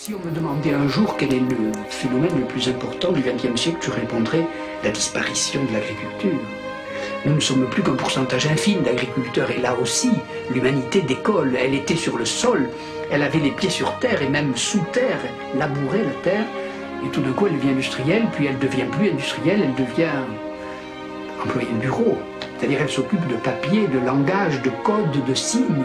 Si on me demandait un jour quel est le phénomène le plus important du XXe siècle, je répondrais la disparition de l'agriculture. Nous ne sommes plus qu'un pourcentage infime d'agriculteurs et là aussi, l'humanité décolle. Elle était sur le sol, elle avait les pieds sur terre et même sous terre, labourait la terre et tout d'un coup elle devient industrielle, puis elle devient plus industrielle, elle devient employée de bureau. C'est-à-dire elle s'occupe de papier, de langage, de code, de signes.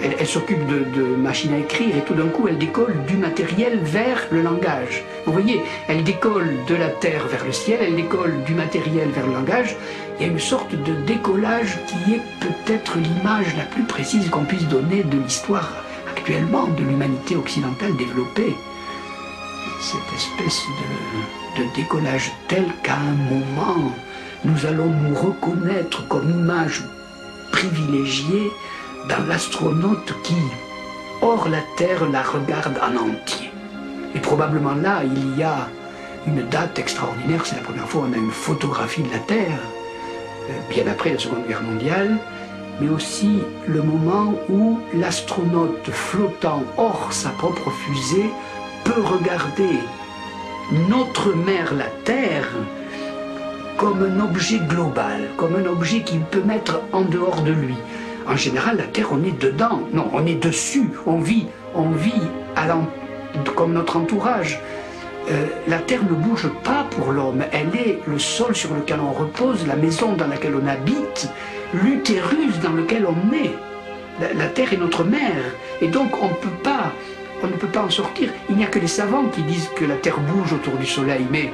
Elle s'occupe de machines à écrire et tout d'un coup elle décolle du matériel vers le langage. Vous voyez, elle décolle de la terre vers le ciel, elle décolle du matériel vers le langage. Il y a une sorte de décollage qui est peut-être l'image la plus précise qu'on puisse donner de l'histoire actuellement de l'humanité occidentale développée. Cette espèce de décollage tel qu'à un moment nous allons nous reconnaître comme image privilégiée dans l'astronaute qui, hors la Terre, la regarde en entier. Et probablement là, il y a une date extraordinaire, c'est la première fois qu'on a une photographie de la Terre, bien après la Seconde Guerre mondiale, mais aussi le moment où l'astronaute flottant hors sa propre fusée peut regarder notre mère, la Terre, comme un objet global, comme un objet qu'il peut mettre en dehors de lui. En général, la Terre, on est dedans. Non, on est dessus. On vit comme notre entourage. La Terre ne bouge pas pour l'homme. Elle est le sol sur lequel on repose, la maison dans laquelle on habite, l'utérus dans lequel on est. La Terre est notre mère. Et donc, on ne peut pas en sortir. Il n'y a que les savants qui disent que la Terre bouge autour du Soleil. Mais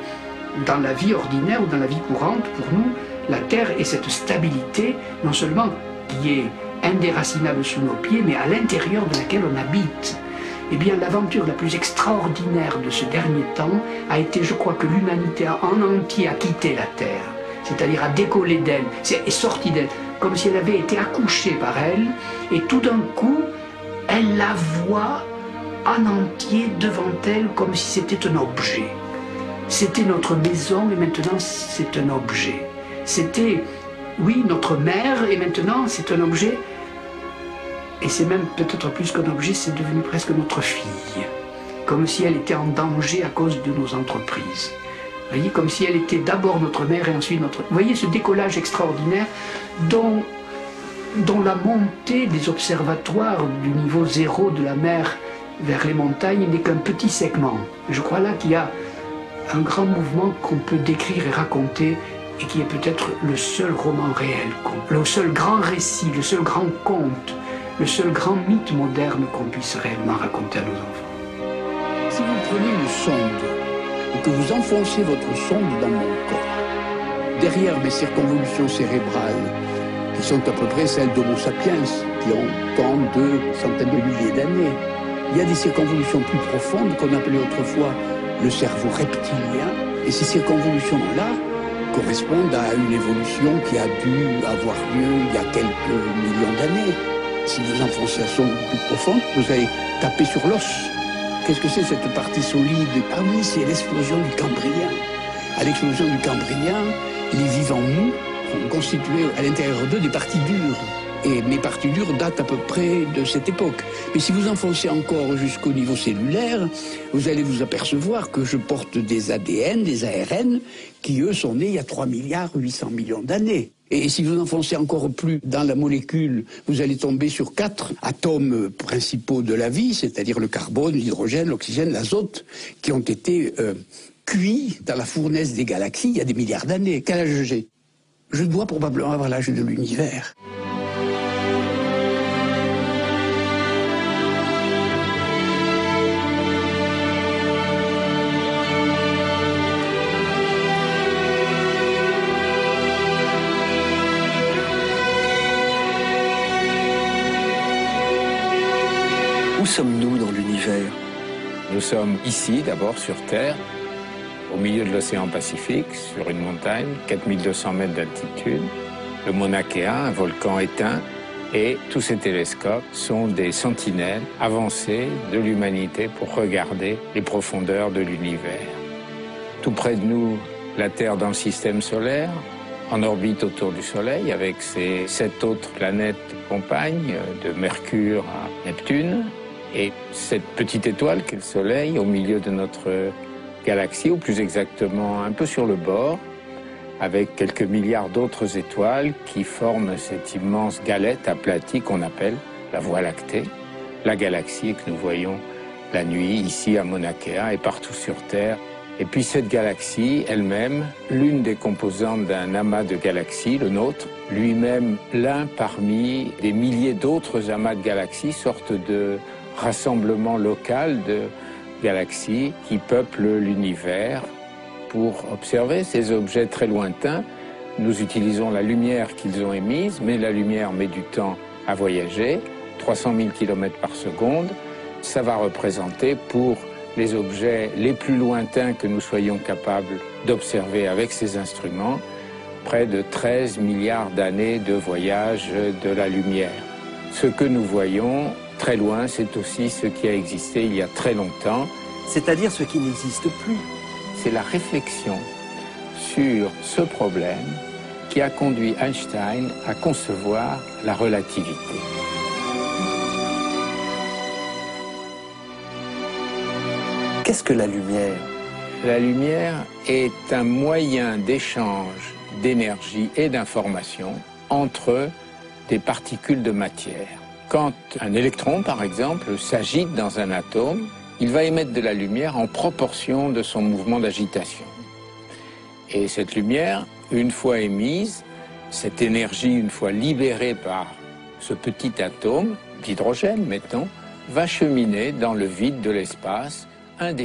dans la vie ordinaire ou dans la vie courante, pour nous, la Terre est cette stabilité, non seulement qui est indéracinable sous nos pieds, mais à l'intérieur de laquelle on habite. Eh bien, l'aventure la plus extraordinaire de ce dernier temps a été, je crois, que l'humanité en entier a quitté la Terre, c'est-à-dire a décollé d'elle, est sortie d'elle, comme si elle avait été accouchée par elle, et tout d'un coup, elle la voit en entier devant elle, comme si c'était un objet. C'était notre maison, et maintenant c'est un objet. C'était, oui, notre mère, et maintenant c'est un objet. Et c'est même peut-être plus qu'un objet, c'est devenu presque notre fille. Comme si elle était en danger à cause de nos entreprises. Vous voyez, comme si elle était d'abord notre mère et ensuite notre... Vous voyez ce décollage extraordinaire dont la montée des observatoires du niveau zéro de la mer vers les montagnes n'est qu'un petit segment. Je crois là qu'il y a un grand mouvement qu'on peut décrire et raconter et qui est peut-être le seul roman réel, le seul grand récit, le seul grand conte, le seul grand mythe moderne qu'on puisse réellement raconter à nos enfants. Si vous prenez une sonde et que vous enfoncez votre sonde dans mon corps, derrière mes circonvolutions cérébrales, qui sont à peu près celles d'Homo sapiens, qui ont tant de centaines de milliers d'années, il y a des circonvolutions plus profondes qu'on appelait autrefois le cerveau reptilien, et ces circonvolutions-là correspondent à une évolution qui a dû avoir lieu il y a quelques millions d'années. Si vous enfoncez la sonde plus profonde, vous allez taper sur l'os. Qu'est-ce que c'est cette partie solide? Ah oui, c'est l'explosion du Cambrien. À l'explosion du Cambrien, les vivants mous ont constitué à l'intérieur d'eux des parties dures. Et mes parties dures datent à peu près de cette époque. Mais si vous enfoncez encore jusqu'au niveau cellulaire, vous allez vous apercevoir que je porte des ADN, des ARN, qui eux sont nés il y a 3,8 milliards d'années. Et si vous enfoncez encore plus dans la molécule, vous allez tomber sur 4 atomes principaux de la vie, c'est-à-dire le carbone, l'hydrogène, l'oxygène, l'azote, qui ont été cuits dans la fournaise des galaxies il y a des milliards d'années. Quel âge j'ai? Je dois probablement avoir l'âge de l'univers. Où sommes-nous dans l'univers? Nous sommes ici, d'abord sur Terre, au milieu de l'océan Pacifique, sur une montagne, 4200 mètres d'altitude, le Mauna Kea, un volcan éteint, et tous ces télescopes sont des sentinelles avancées de l'humanité pour regarder les profondeurs de l'univers. Tout près de nous, la Terre dans le système solaire, en orbite autour du Soleil, avec ses 7 autres planètes compagnes, de Mercure à Neptune. Et cette petite étoile qu'est le Soleil, au milieu de notre galaxie, ou plus exactement un peu sur le bord, avec quelques milliards d'autres étoiles qui forment cette immense galette aplatie qu'on appelle la Voie lactée, la galaxie que nous voyons la nuit ici à Mauna Kea et partout sur Terre. Et puis cette galaxie elle-même, l'une des composantes d'un amas de galaxies, le nôtre, lui-même l'un parmi des milliers d'autres amas de galaxies, sorte de rassemblement local de galaxies qui peuplent l'univers. Pour observer ces objets très lointains, nous utilisons la lumière qu'ils ont émise, mais la lumière met du temps à voyager, 300 000 km par seconde. Ça va représenter pour les objets les plus lointains que nous soyons capables d'observer avec ces instruments, près de 13 milliards d'années de voyage de la lumière. Ce que nous voyons très loin, c'est aussi ce qui a existé il y a très longtemps. C'est-à-dire ce qui n'existe plus. C'est la réflexion sur ce problème qui a conduit Einstein à concevoir la relativité. Qu'est-ce que la lumière? La lumière est un moyen d'échange d'énergie et d'information entre des particules de matière. Quand un électron, par exemple, s'agite dans un atome, il va émettre de la lumière en proportion de son mouvement d'agitation. Et cette lumière, une fois émise, cette énergie, une fois libérée par ce petit atome d'hydrogène, mettons, va cheminer dans le vide de l'espace indéfiniment.